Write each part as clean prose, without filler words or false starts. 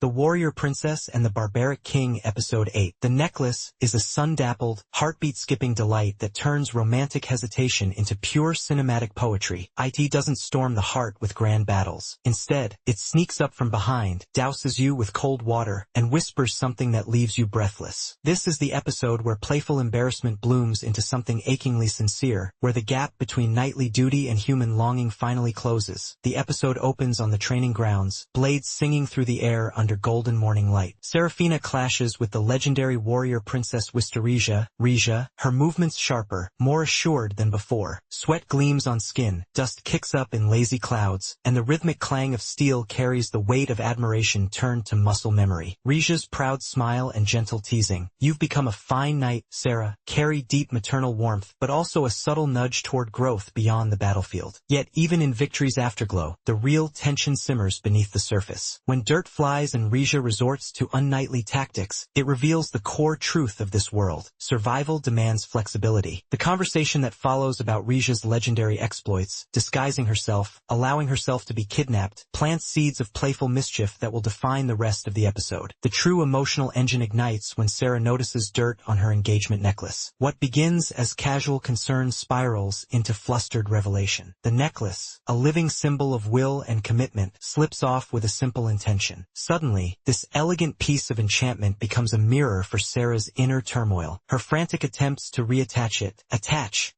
The Warrior Princess and the Barbaric King Episode 8. The necklace is a sun-dappled, heartbeat-skipping delight that turns romantic hesitation into pure cinematic poetry. It doesn't storm the heart with grand battles. Instead, it sneaks up from behind, douses you with cold water, and whispers something that leaves you breathless. This is the episode where playful embarrassment blooms into something achingly sincere, where the gap between knightly duty and human longing finally closes. The episode opens on the training grounds, blades singing through the air under golden morning light. Serafina clashes with the legendary warrior princess Wisteria, her movements sharper, more assured than before. Sweat gleams on skin, dust kicks up in lazy clouds, and the rhythmic clang of steel carries the weight of admiration turned to muscle memory. Rija's proud smile and gentle teasing. You've become a fine knight, Sarah, carry deep maternal warmth, but also a subtle nudge toward growth beyond the battlefield. Yet even in victory's afterglow, the real tension simmers beneath the surface. When dirt flies and Rija resorts to unknightly tactics, it reveals the core truth of this world. Survival demands flexibility. The conversation that follows about Rija's legendary exploits, disguising herself, allowing herself to be kidnapped, plants seeds of playful mischief that will define the rest of the episode. The true emotional engine ignites when Sarah notices dirt on her engagement necklace. What begins as casual concern spirals into flustered revelation. The necklace, a living symbol of will and commitment, slips off with a simple intention. Suddenly, this elegant piece of enchantment becomes a mirror for Sarah's inner turmoil. Her frantic attempts to reattach it, attach,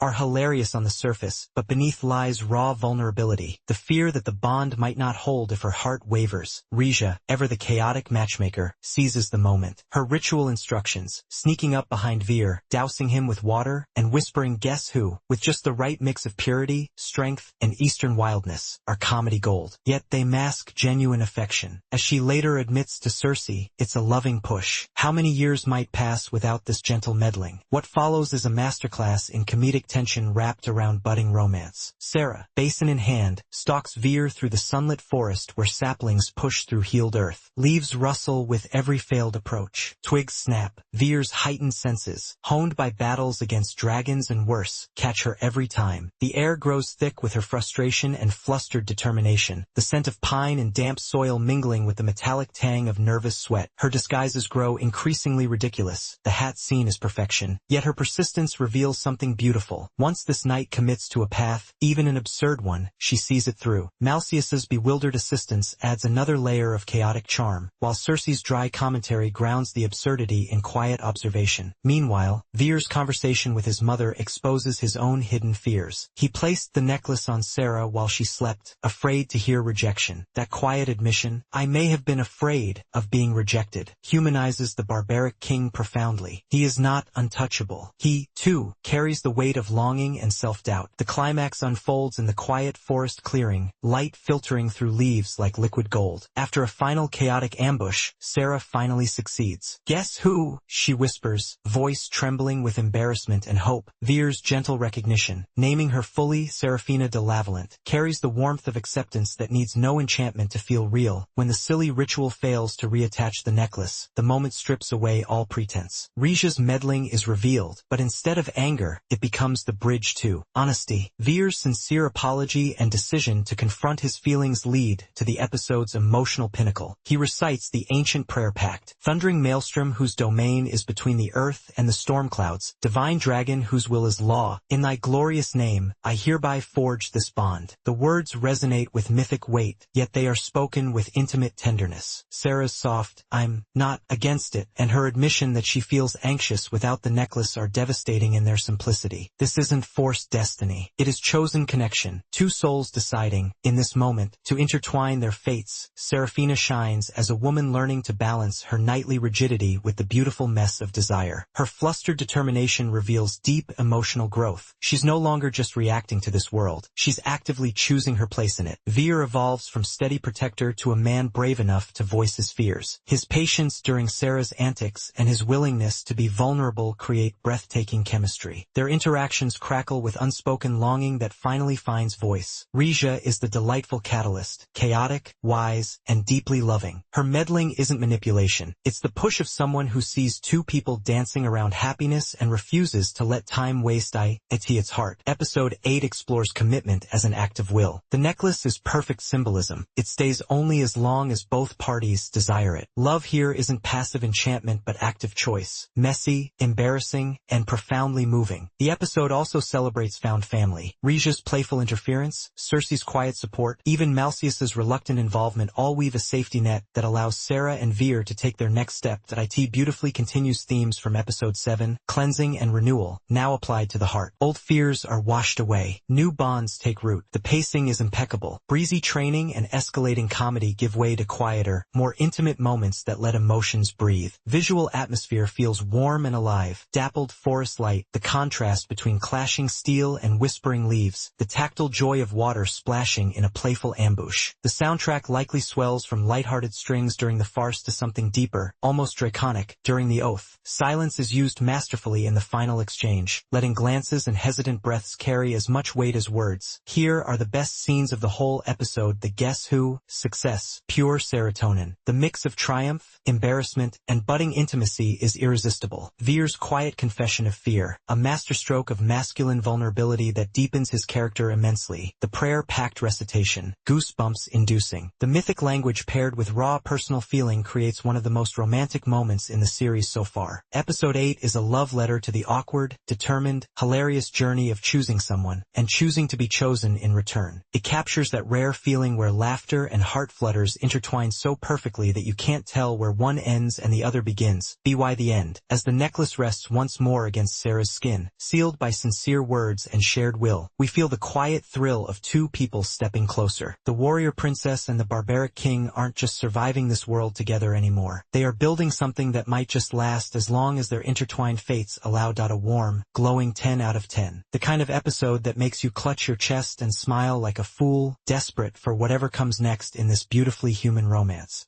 are hilarious on the surface, but beneath lies raw vulnerability, the fear that the bond might not hold if her heart wavers. Rija, ever the chaotic matchmaker, seizes the moment. Her ritual instructions, sneaking up behind Veer, dousing him with water, and whispering guess who, with just the right mix of purity, strength, and eastern wildness, are comedy gold. Yet they mask genuine affection. As she later admits to Cersei, it's a loving push. How many years might pass without this gentle meddling? What follows is a masterclass in comedic tension wrapped around budding romance. Sarah, basin in hand, stalks Veer through the sunlit forest where saplings push through healed earth. Leaves rustle with every failed approach. Twigs snap. Veer's heightened senses, honed by battles against dragons and worse, catch her every time. The air grows thick with her frustration and flustered determination, the scent of pine and damp soil mingling with the metallic tang of nervous sweat. Her disguises grow increasingly ridiculous. The hat scene is perfection, yet her persistence reveals something beautiful. Once this knight commits to a path, even an absurd one, she sees it through. Malseus's bewildered assistance adds another layer of chaotic charm, while Cersei's dry commentary grounds the absurdity in quiet observation. Meanwhile, Veer's conversation with his mother exposes his own hidden fears. He placed the necklace on Sarah while she slept, afraid to hear rejection. That quiet admission, I may have been afraid of being rejected, humanizes the barbaric king profoundly. He is not untouchable. He, too, carries the weight of longing and self-doubt. The climax unfolds in the quiet forest clearing, light filtering through leaves like liquid gold. After a final chaotic ambush, Sarah finally succeeds. Guess who? She whispers, voice trembling with embarrassment and hope. Veer's gentle recognition, naming her fully Serafina de Lavalent, carries the warmth of acceptance that needs no enchantment to feel real. When the silly ritual fails to reattach the necklace, the moment strips away all pretense. Rija's meddling is revealed, but instead of anger, it becomes the bridge to honesty. Veer's sincere apology and decision to confront his feelings lead to the episode's emotional pinnacle. He recites the ancient prayer pact, thundering maelstrom whose domain is between the earth and the storm clouds, divine dragon whose will is law, in thy glorious name, I hereby forge this bond. The words resonate with mythic weight, yet they are spoken with intimate tenderness. Sarah's soft, I'm not against it, and her admission that she feels anxious without the necklace are devastating in their simplicity. This isn't forced destiny. It is chosen connection. Two souls deciding, in this moment, to intertwine their fates. Serafina shines as a woman learning to balance her knightly rigidity with the beautiful mess of desire. Her flustered determination reveals deep emotional growth. She's no longer just reacting to this world. She's actively choosing her place in it. Veer evolves from steady protector to a man brave enough to voice his fears. His patience during Sarah's antics and his willingness to be vulnerable create breathtaking chemistry. Their interactions crackle with unspoken longing that finally finds voice. Rija is the delightful catalyst, chaotic, wise, and deeply loving. Her meddling isn't manipulation. It's the push of someone who sees two people dancing around happiness and refuses to let time waste its heart. Episode 8 explores commitment as an act of will. The necklace is perfect symbolism. It stays only as long long as both parties desire it. Love here isn't passive enchantment but active choice. Messy, embarrassing, and profoundly moving. The episode also celebrates found family. Rhesia's playful interference, Cersei's quiet support, even Malseus's reluctant involvement all weave a safety net that allows Sarah and Veer to take their next step. That IT beautifully continues themes from episode 7, cleansing and renewal, now applied to the heart. Old fears are washed away. New bonds take root. The pacing is impeccable. Breezy training and escalating comedy give way to quieter, more intimate moments that let emotions breathe. Visual atmosphere feels warm and alive. Dappled forest light, the contrast between clashing steel and whispering leaves, the tactile joy of water splashing in a playful ambush. The soundtrack likely swells from lighthearted strings during the farce to something deeper, almost draconic, during the oath. Silence is used masterfully in the final exchange, letting glances and hesitant breaths carry as much weight as words. Here are the best scenes of the whole episode: the Guess Who, success, pure serotonin. The mix of triumph, embarrassment, and budding intimacy is irresistible. Veer's quiet confession of fear, a masterstroke of masculine vulnerability that deepens his character immensely. The prayer-packed recitation, goosebumps-inducing. The mythic language paired with raw personal feeling creates one of the most romantic moments in the series so far. Episode 8 is a love letter to the awkward, determined, hilarious journey of choosing someone, and choosing to be chosen in return. It captures that rare feeling where laughter and heart flutters intertwine so perfectly that you can't tell where one ends and the other begins. By the end, as the necklace rests once more against Sarah's skin, sealed by sincere words and shared will, we feel the quiet thrill of two people stepping closer. The warrior princess and the barbaric king aren't just surviving this world together anymore. They are building something that might just last as long as their intertwined fates allow. A warm, glowing 10 out of 10. The kind of episode that makes you clutch your chest and smile like a fool, desperate for whatever comes next in this beautifully human romance.